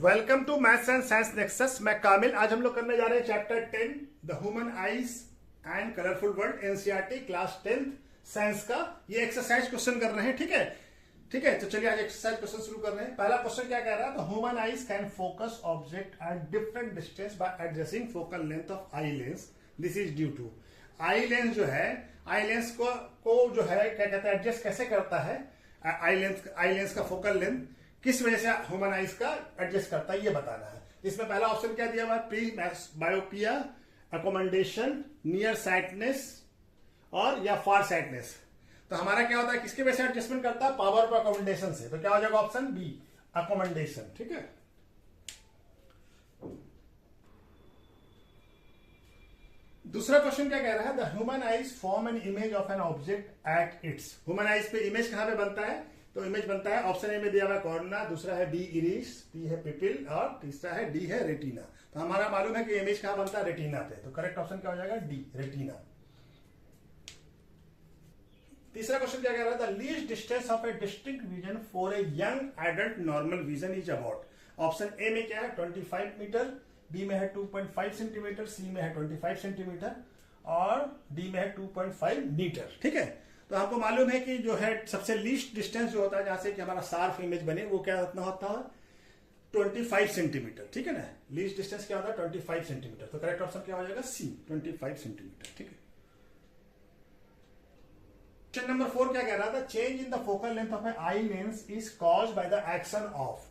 Welcome to maths and science nexus. मैं कामिल। आज हम लोग करने जा रहे हैं chapter 10 the human eyes and colourful world, NCERT class 10th science का। ये एक्सरसाइज क्वेश्चन कर रहे हैं। ठीक है, तो चलिए आज एक्सरसाइज क्वेश्चन शुरू कर रहे हैं। पहला क्वेश्चन क्या कह रहा है? The human eyes can focus object at different distance by adjusting focal length of eye lens. This is due to eye lens जो है, आई लेंस को जो है क्या कहते हैं, एडजस्ट कैसे करता है आई लेंस का फोकल लेंथ किस वजह से ह्यूमन आइज का एडजस्ट करता है, ये बताना है। इसमें पहला ऑप्शन क्या दिया हुआ है? प्री बायोपिया, अकोमोडेशन, नियर साइटनेस और या फार साइटनेस। तो हमारा क्या होता है, किसकी वजह से एडजस्टमेंट करता है? पावर ऑफ अकोमोडेशन से। तो क्या हो जाएगा? Option B, accommodation. ठीक है। दूसरा क्वेश्चन क्या कह रहा है? The human eyes form an image of an object at its. Human eyes पे इमेज कहां पे बनता है? तो इमेज बनता है, ऑप्शन ए में दिया हुआ है कॉर्ना, दूसरा है बी इरिस, डी है पिपिल और तीसरा है डी है रेटिना। तो हमारा मालूम है कि इमेज कहां बनता है? रेटिना पे। तो करेक्ट ऑप्शन क्या हो जाएगा? D, retina. तीसरा क्वेश्चन क्या कह रहा है? The least distance of A distinct vision for a young adult normal vision is about. Option A में क्या है? 25 मीटर, बी में है 2.5 सेंटीमीटर, सी में है 25 सेंटीमीटर और डी में है 2.5 मीटर। ठीक है। तो आपको मालूम है कि जो है सबसे लीस्ट डिस्टेंस जो होता है जहां से कि हमारा शार्प इमेज बने, वो क्या इतना होता है? 25 सेंटीमीटर। ठीक है ना। लीस्ट डिस्टेंस क्या होता है? 25 सेंटीमीटर। तो करेक्ट ऑप्शन क्या हो जाएगा? सी, 25 सेंटीमीटर। ठीक है। क्वेश्चन नंबर 4 क्या कह रहा था? Change in the focal length of A eye lens is caused by the action of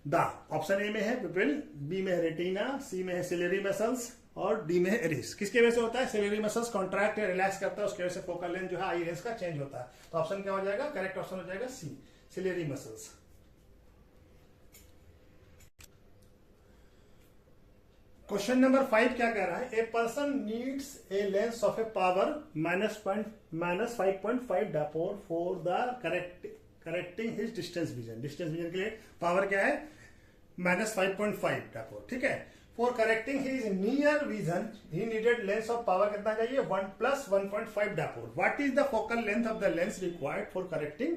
the. Option A में है पिपिल, बी में है रेटिना, सी में है सिलेरी मसल्स और डी में है इरिस। किसके वजह से होता है? सिलेरी मसल्स कॉन्ट्रैक्ट या रिलैक्स करता है, उसके वजह से फोकल लेंथ जो है आई लेंस का चेंज होता है। तो ऑप्शन क्या हो जाएगा? करेक्ट ऑप्शन हो जाएगा सी, सिलेरी मसल्स। क्वेश्चन नंबर 5 क्या कह रहा है? A person needs a lens of A power -5.5 dipole for the correcting his distance vision. Distance vision के लिए पावर क्या है? -5.5 डायपोल। ठीक है। For correcting his near vision he needed lens of power कितना चाहिए? 1 + 1.5 dipole. What is the focal length of the lens required for correcting?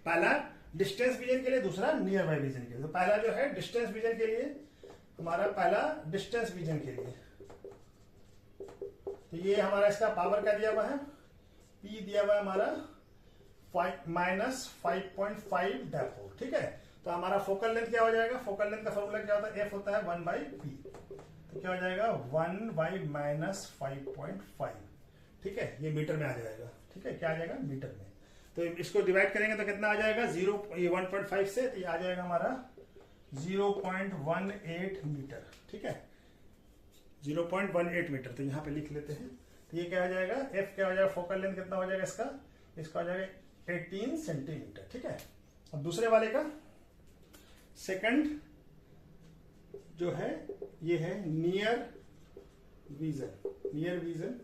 पहला distance vision के लिए, दूसरा नियर बाय विजन के लिए। तो पहला जो है डिस्टेंस विजन के लिए, हमारा पहला डिस्टेंस विजन के लिए, तो ये हमारा इसका पावर क्या दिया हुआ है? P दिया हुआ है हमारा -5.5 डायपोल। ठीक है। तो हमारा फोकल लेंथ क्या हो जाएगा? फोकल लेंथ का फॉर्मूला क्या होता है? F होता है 1/P। तो क्या हो जाएगा? 1/-5.5। ठीक है। ये मीटर में आ जाएगा। ठीक है। क्या आ जाएगा? मीटर में। तो इसको डिवाइड करेंगे तो कितना आ जाएगा? 1.5 से तो ये आ जाएगा हमारा 0.18 मीटर। ठीक है। 0.18 मीटर। तो यहां पे लिख लेते हैं। तो ये क्या हो जाएगा? F क्या हो जाएगा? फोकल लेंथ कितना हो जाएगा इसका हो जाएगा 18 सेंटीमीटर। ठीक है। अब दूसरे वाले का सेकंड जो है, ये है नियर विजन। नियर विजन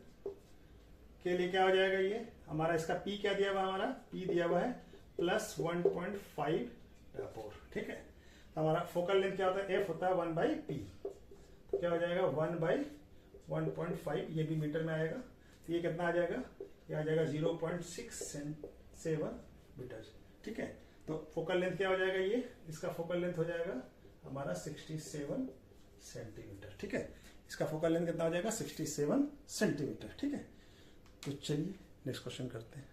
के लिए क्या हो जाएगा? ये हमारा इसका P क्या दिया हुआ? हमारा P दिया हुआ है +1.5 डायपोल। ठीक है। तो हमारा फोकल लेंथ क्या होता है? F होता है 1/P। तो क्या हो जाएगा? 1/1.5। ये भी मीटर में आएगा। तो ये कितना आ जाएगा? ये आ जाएगा 0.67 मीटर। ठीक है। तो फोकल लेंथ क्या हो जाएगा? ये इसका फोकल लेंथ हो जाएगा हमारा 67 सेंटीमीटर। ठीक है। इसका फोकल लेंथ कितना हो जाएगा? 67 सेंटीमीटर। ठीक है। तो चलिए नेक्स्ट क्वेश्चन करते हैं।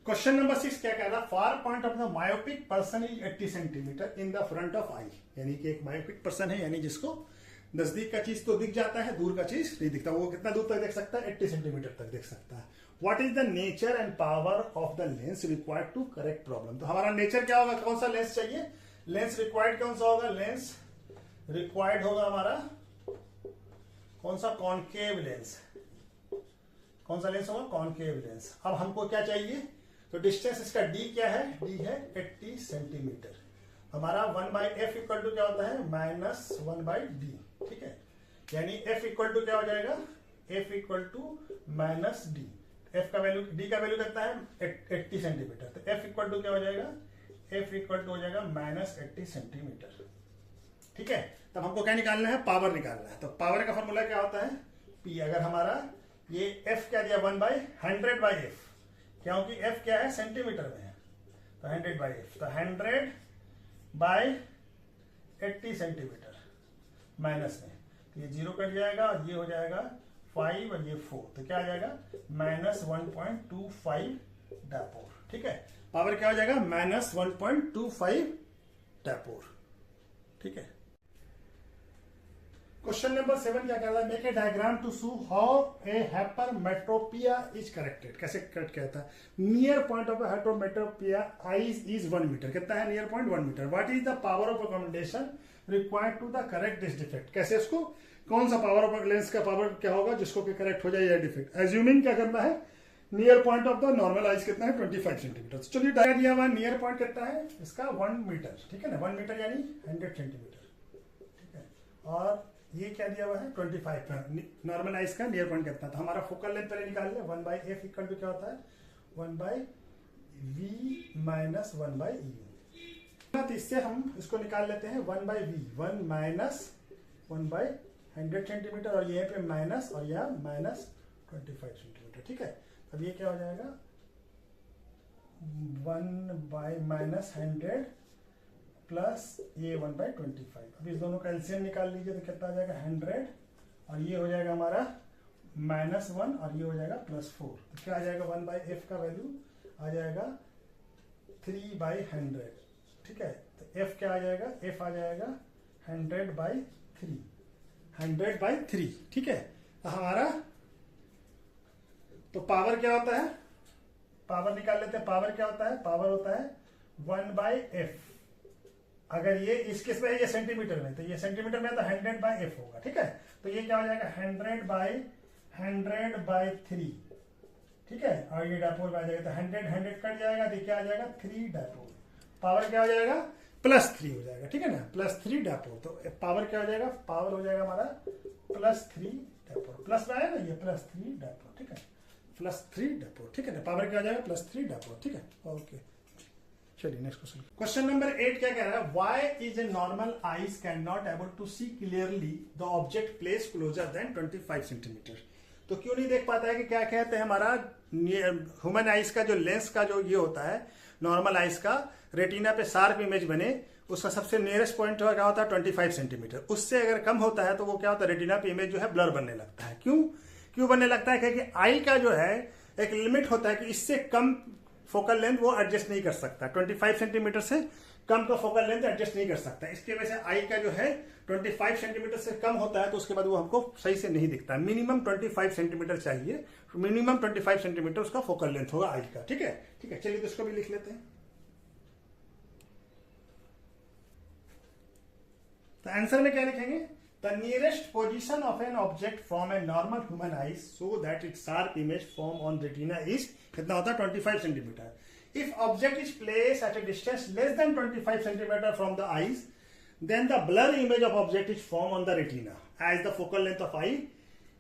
क्वेश्चन नंबर 6 क्या कह रहा है? Far point of the myopic person is 80 centimetre in the front of eye. यानी कि एक मायोपिक पर्सन है, यानी जिसको नजदीक का चीज तो दिख जाता है, दूर का चीज नहीं दिखता। वो कितना दूर तक देख सकता है? 80 सेंटीमीटर तक देख सकता है। What is the nature and power of the lens required to correct problem? तो हमारा नेचर क्या होगा? कौन सा लेंस चाहिए? लेंस रिक्वायर्ड कौन सा होगा? लेंस रिक्वायर्ड होगा हमारा कौन सा? Concave lens. कौन सा लेंस होगा? Concave lens. अब हमको क्या चाहिए? तो डिस्टेंस इसका D क्या है? D है 80 सेंटीमीटर। हमारा 1/F इक्वल टू क्या होता है? -1/D। ठीक है। यानी F इक्वल टू क्या हो जाएगा? F equal to -D। F का वैल्यू, D का वैल्यू कितना है? 80 सेंटीमीटर। तो F इक्वल टू क्या हो जाएगा? F इक्वल टू हो जाएगा -80 सेंटीमीटर। ठीक है। तब हमको क्या निकालना है? पावर निकालना है। तो पावर का फॉर्मूला क्या होता है? P। अगर हमारा ये F क्या दिया? 1/100/F। क्योंकि एफ क्या है, सेंटीमीटर में है, तो 100/f, तो 100/80 सेंटीमीटर माइनस में, तो ये 0 कट जाएगा और ये हो जाएगा 5 और ये 4, तो क्या आ जाएगा -1.25 डापोर। ठीक है, पावर क्या हो जाएगा -1.25 डापोर। ठीक है, क्वेश्चन नंबर 7 क्या कह रहा है, make a diagram to show how a hypermetropia is corrected. कैसे करेक्ट कहता है, near point of hypermetropia eyes is 1 metre. कितना है near point, 1 metre. What is the power of accommodation required to the correct this defect. कैसे इसको, कौन सा power of lens का पावर क्या होगा जिसको कि करेक्ट हो जाए यह डिफेक्ट। एज्यूमिंग क्या करना है, near point of the normal eyes कितना है 25 सेंटीमीटर। चलिए डायग्राम दिया हुआ नियर पॉइंट कितना है इसका 1 मीटर। ठीक है ना, 1 मीटर यानी 100 सेंटीमीटर। ठीक है, और ये क्या दिया हुआ है 25 नॉर्मल आइज का नियर पॉइंट कितना था। हमारा फोकल लेंथ पहले निकाल ले, 1/f इक्वल टू क्या होता है 1/v माइनस 1/u। तो इससे हम इसको निकाल लेते हैं 1/v, 1 माइनस 1/100 सेंटीमीटर, और ये पे माइनस और यह -25 सेंटीमीटर। ठीक है, अब ये क्या हो जाएगा 1/-100 प्लस ये 1/25। अब इस दोनों का एलसीएम निकाल लीजिए तो कितना आ जाएगा 100, और ये हो जाएगा हमारा -1 और ये हो जाएगा +4। तो क्या आ जाएगा 1/f का वैल्यू आ जाएगा 3/100। ठीक है, तो f क्या आ जाएगा, f आ जाएगा 100/3, 100/3। ठीक है, तो हमारा तो पावर क्या होता है, पावर निकाल लेते हैं। पावर क्या होता है, पावर होता है 1/f। अगर ये इस केस में ये सेंटीमीटर में, तो ये सेंटीमीटर में तो 100/f होगा। ठीक है, तो ये क्या हो जाएगा 100/3। ठीक है, और ये डायपोल में आ जाएगा, तो 100 कट जाएगा, तो क्या आ जाएगा 3 डायपोल। पावर क्या हो जाएगा +3 हो जाएगा। ठीक है ना, +3 डायपोल। तो पावर क्या हो जाएगा, पावर हो जाएगा हमारा +3 डायपोल। प्लस में आया ना, ये +3 डायपोल। ठीक है, +3 डायपोल। ठीक है ना, पावर क्या हो जाएगा +3 डायपोल। ठीक है, ओके, चलिए नेक्स्ट क्वेश्चन। क्वेश्चन नंबर 8 क्या कह रहा है, why is a normal eyes can not able to see clearly the object place closer than 25 centimetre. तो क्यों नहीं देख पाता है कि क्या कहते हैं, हमारा ह्यूमन आइज का जो लेंस का जो ये होता है नॉर्मल आइज का, रेटिना पे शार्प इमेज बने, उसका सबसे नियरेस्ट पॉइंट क्या होता है 25 सेंटीमीटर। उससे अगर कम होता है तो वो क्या होता है, रेटिना पे इमेज जो है ब्लर बनने लगता है। क्यों बनने लगता है, क्योंकि आई का जो है एक लिमिट होता है कि इससे कम फोकल लेंथ वो एडजस्ट नहीं कर सकता, 25 सेंटीमीटर से कम का फोकल लेंथ एडजस्ट नहीं कर सकता। इसकी वजह से आई का जो है 25 सेंटीमीटर से कम होता है, तो उसके बाद वो हमको सही से नहीं दिखता। मिनिमम 25 सेंटीमीटर चाहिए, मिनिमम 25 सेंटीमीटर उसका फोकल लेंथ होगा आई का। ठीक है, ठीक है, चलिए तो इसको भी लिख लेते हैं। तो आंसर में क्या लिखेंगे, the nearest position of an object from a normal human eyes so that it sharp image form on retina is कितना होता है 25 centimetre. If object is place at a distance less than 25 centimetre from the eyes, then the blur image of object is form on the retina as the focal length of eye.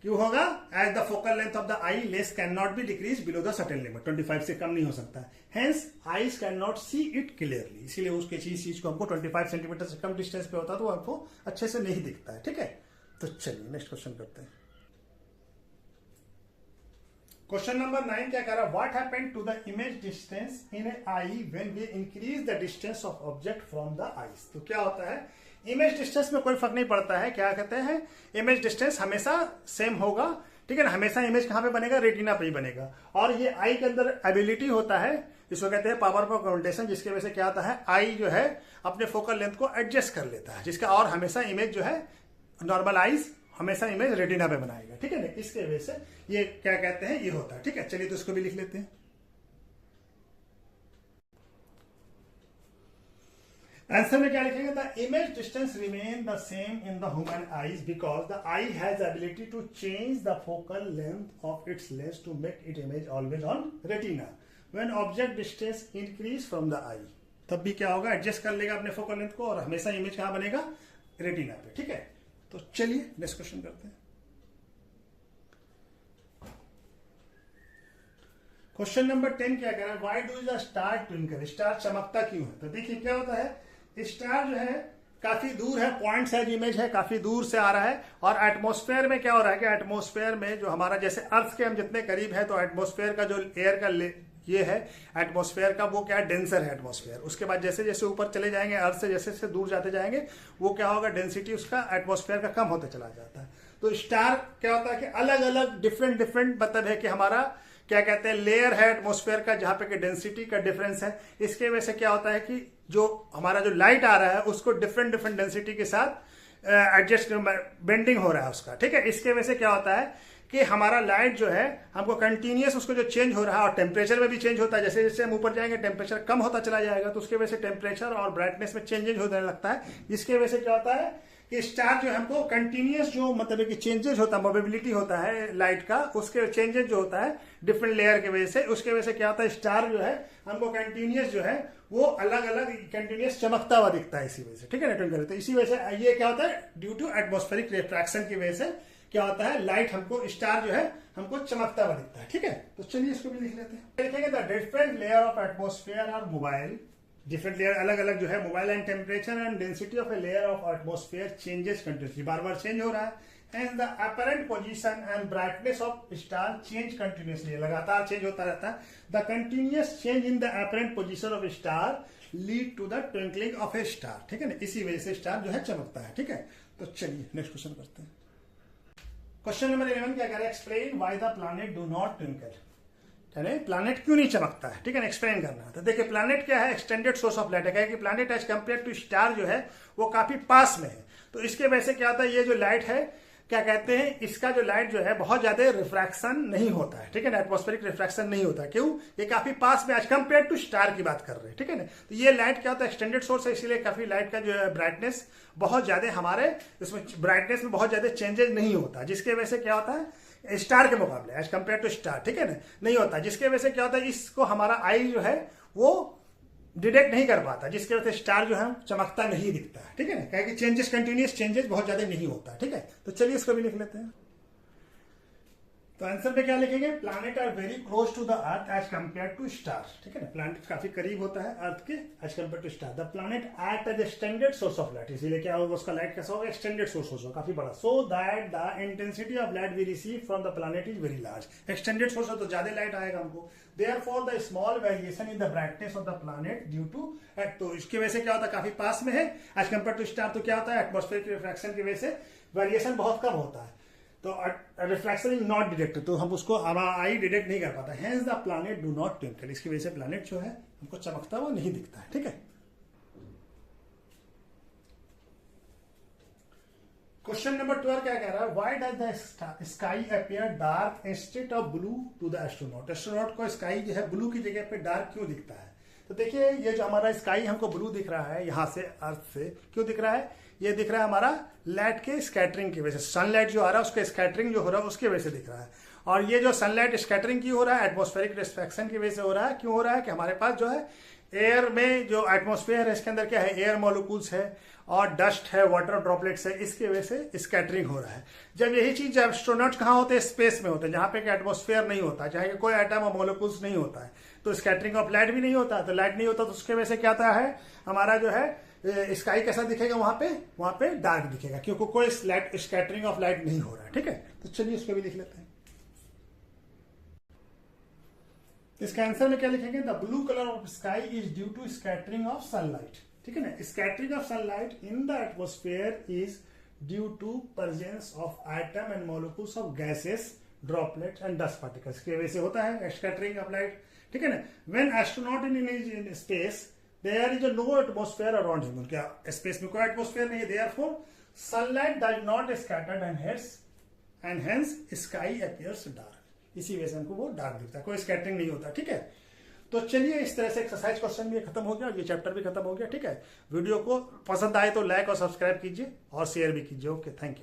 क्यों होगा, as the focal length of the eye less can not be decrease below the certain limit, 25 से कम नहीं हो सकता। Hence eyes can not see it clearly, इसीलिए उसके चीज को हमको 25 सेंटीमीटर से कम डिस्टेंस पे होता है तो हमको अच्छे से नहीं दिखता है। ठीक है, तो चलिए नेक्स्ट क्वेश्चन करते हैं। क्वेश्चन नंबर 9 क्या कह रहा है, what happened to the image distance in a eye when we increase the distance of object from the eyes. तो क्या होता है, इमेज डिस्टेंस में कोई फर्क नहीं पड़ता है। क्या कहते हैं, इमेज डिस्टेंस हमेशा सेम होगा। ठीक है ना, हमेशा इमेज कहां पे बनेगा, रेटिना पे ही बनेगा। और ये आई के अंदर एबिलिटी होता है, इसको कहते हैं पावर ऑफ अकोमोडेशन, जिसकी वजह से क्या होता है, आई जो है अपने फोकल लेंथ को एडजस्ट कर लेता है, जिसका और हमेशा इमेज जो है नॉर्मल आइज हमेशा इमेज रेटिना पे बनाएगा। ठीक है ना, इसके वजह से ये क्या कहते हैं, ये होता है। ठीक है, चलिए तो इसको भी लिख लेते हैं। आंसर में क्या लिखेंगे, the image distance remain the same in the human eyes because the eye has ability to change the focal length of its lens to make it image always on retina. When object distance increase from the eye, तब भी क्या होगा, adjust कर लेगा अपने focal length को और हमेशा इमेज कहां बनेगा, रेटिना पे। ठीक है, तो चलिए नेक्स्ट क्वेश्चन करते हैं। क्वेश्चन नंबर 10 क्या कह रहा है, why do the star twinkle, star चमकता क्यों है। तो देखिए क्या होता है, स्टार जो है काफी दूर है, पॉइंट साइज इमेज है, काफी दूर से आ रहा है। और एटमॉस्फेयर में क्या हो रहा है कि एटमॉस्फेयर में जो हमारा जैसे अर्थ के हम जितने करीब है, तो एटमॉस्फेयर का जो एयर का ये है एटमॉस्फेयर का, वो क्या है, डेंसर है एटमॉस्फेयर। उसके बाद जैसे जैसे ऊपर चले जाएंगे अर्थ से, जैसे जैसे दूर जाते जाएंगे, वो क्या होगा, डेंसिटी उसका एटमॉस्फेयर का कम होता चला जाता है। तो स्टार क्या होता है कि अलग अलग डिफरेंट मतलब है कि हमारा क्या कहते हैं लेयर है एटमॉस्फेयर का, जहां पे कि डेंसिटी का डिफरेंस है। इसके वजह से क्या होता है कि जो हमारा जो लाइट आ रहा है उसको डिफरेंट डेंसिटी के साथ एडजस्ट बेंडिंग हो रहा है उसका, ठीक है। इसके वजह से क्या होता है कि हमारा लाइट जो है हमको कंटिन्यूस उसको जो चेंज हो रहा है, और टेम्परेचर में भी चेंज होता है, जैसे जैसे हम ऊपर जाएंगे टेम्परेचर कम होता चला जाएगा, तो उसके वजह से टेम्परेचर और ब्राइटनेस में चेंजेज होने लगता है। जिसके वजह से क्या होता है कि स्टार जो है हमको कंटिन्यूस जो मतलब कि चेंजेस होता है, मोबिलिटी होता है लाइट का, उसके चेंजेस जो होता है डिफरेंट लेयर की वजह से, उसके वजह से क्या होता है स्टार जो है हमको कंटिन्यूस जो है वो अलग अलग कंटिन्यूस चमकता हुआ दिखता है इसी वजह से, ठीक है ना। तो इसी वजह से ये क्या होता है, ड्यू टू एटमॉस्फेरिक रिफ्रैक्शन की वजह से क्या होता है, लाइट हमको स्टार जो है हमको चमकता हुआ दिखता है, ठीक है। तो चलिए इसको भी लिख लेते हैं। देखेंगे the different layer of atmosphere are mobile, different layer अलग अलग जो है mobile, and temperature and density of a layer of atmosphere changes continuously, बार बार चेंज हो रहा है। And the apparent position and brightness of star change continuously, लगातार चेंज होता रहता है। The continuous change in the apparent position of star lead to the twinkling of a star, ठीक है ना। इसी वजह से स्टार जो है चमकता है, ठीक है। तो चलिए नेक्स्ट क्वेश्चन करते हैं। क्वेश्चन नंबर 11 क्या कह रहा है, explain why the planet do not twinkle, यानी प्लैनेट क्यों नहीं चमकता है, ठीक है ना, एक्सप्लेन करना है। तो देखिए प्लैनेट क्या है, एक्सटेंडेड सोर्स ऑफ लाइट है कि planet as compare to star जो है वो काफी पास में है। तो इसके वजह से क्या होता है, ये जो लाइट है क्या कहते हैं, इसका जो लाइट जो है बहुत ज्यादा रिफ्रैक्शन नहीं होता है, ठीक है ना, एटमॉस्फेरिक रिफ्रैक्शन नहीं होता। क्यों, ये काफी पास में एज कंपेयर टू स्टार की बात कर रहे हैं, ठीक है ना। तो ये लाइट क्या होता है, एक्सटेंडेड सोर्स है, इसीलिए काफी लाइट का जो है ब्राइटनेस बहुत ज्यादा हमारे इसमें ब्राइटनेस में बहुत ज्यादा चेंजेस नहीं होता, जिसके वजह से क्या होता है स्टार के मुकाबले एज कंपेयर टू स्टार, ठीक है ना, नहीं होता। जिसके वजह से क्या होता है, इसको हमारा आई जो है वो डिटेक्ट नहीं कर पाता, जिसके वजह से स्टार जो है चमकता नहीं दिखता है, ठीक है ना, क्या कि चेंजेस कंटिन्यूस चेंजेस बहुत ज्यादा नहीं होता, ठीक है। तो चलिए इसको भी लिख लेते हैं। तो आंसर पे क्या लिखेंगे, planet are very close to the earth as compare to star, ठीक है ना, प्लैनेट काफी करीब होता है अर्थ के as compare to star. The planet act as extended source of light, इसीलिए क्या होगा, उसका लाइट कैसा होगा, एक्सटेंडेड सोर्स होगा, काफी बड़ा। So that the intensity of light we receive from the planet is very large, extended source है तो ज्यादा लाइट आएगा हमको। Therefore, the small variation in the brightness of the planet due to तो इसकी वजह से क्या होता है, काफी पास में है एज कंपेयर टू स्टार, तो क्या होता है एटमॉस्फेरिक रिफ्रैक्शन की वजह से वेरिएशन बहुत कम होता है, तो रिफ्रैक्शन इज नॉट डिटेक्टेड, तो हम उसको हमारा आई डिटेक्ट नहीं कर पाता। Hence the planet do not twinkle, इसकी वजह से प्लैनेट जो है हमको चमकता हुआ नहीं दिखता है, ठीक है। क्वेश्चन नंबर 12 क्या कह रहा है, why does the sky appear dark instead of blue to the astronaut, astronaut को स्काई जो है ब्लू की जगह पे डार्क क्यों दिखता है। तो देखिए ये जो हमारा स्काई हमको ब्लू दिख रहा है यहां से अर्थ से, क्यों दिख रहा है, ये दिख रहा है हमारा लाइट के स्कैटरिंग की वजह से, सनलाइट जो आ रहा है उसके स्कैटरिंग जो हो रहा है उसकी वजह से दिख रहा है। और ये जो सनलाइट स्कैटरिंग की हो रहा है एटमॉस्फेरिक रिफ्रैक्शन की वजह से हो रहा है। क्यों हो रहा है कि हमारे पास जो है एयर में जो एटमॉस्फेयर है इसके अंदर क्या है, एयर मॉलिक्यूल्स है और डस्ट है, वाटर ड्रॉपलेट्स है, इसकी वजह से स्कैटरिंग हो रहा है। जब यही चीज एस्ट्रोनॉट कहाँ होते हैं, स्पेस में होते हैं, जहां पे एटमॉस्फेयर नहीं होता, जहां पे कोई एटम और मॉलिक्यूल्स नहीं होता है, तो स्कैटरिंग ऑफ लाइट भी नहीं होता। तो लाइट नहीं होता तो उसके वजह से क्या होता है, हमारा जो है स्काई कैसा दिखेगा, वहां पे डार्क दिखेगा, क्योंकि कोई स्कैटरिंग ऑफ लाइट नहीं हो रहा है, ठीक है। तो चलिए इसको भी लिख लेते हैं। इसका आंसर में क्या लिखेंगे, the blue colour of sky is due to scattering of sunlight, ठीक है ना। Scattering of sunlight in the atmosphere is due to presence of atom and molecules of gases, droplets and dust particles की वजह से होता है scattering of light, ठीक है ना। When astronaut in space there is no atmosphere around him, क्या space में कोई एटमॉस्फेयर नहीं है, therefore sunlight does not scattered and hence sky appears dark, इसी वजह से हमको वो डार्क दिखता है, कोई स्कैटरिंग नहीं होता, ठीक है। तो चलिए इस तरह से एक्सरसाइज क्वेश्चन भी खत्म हो गया, ये चैप्टर भी खत्म हो गया, ठीक है। वीडियो को पसंद आए तो लाइक और सब्सक्राइब कीजिए और शेयर भी कीजिए। Okay, thank you.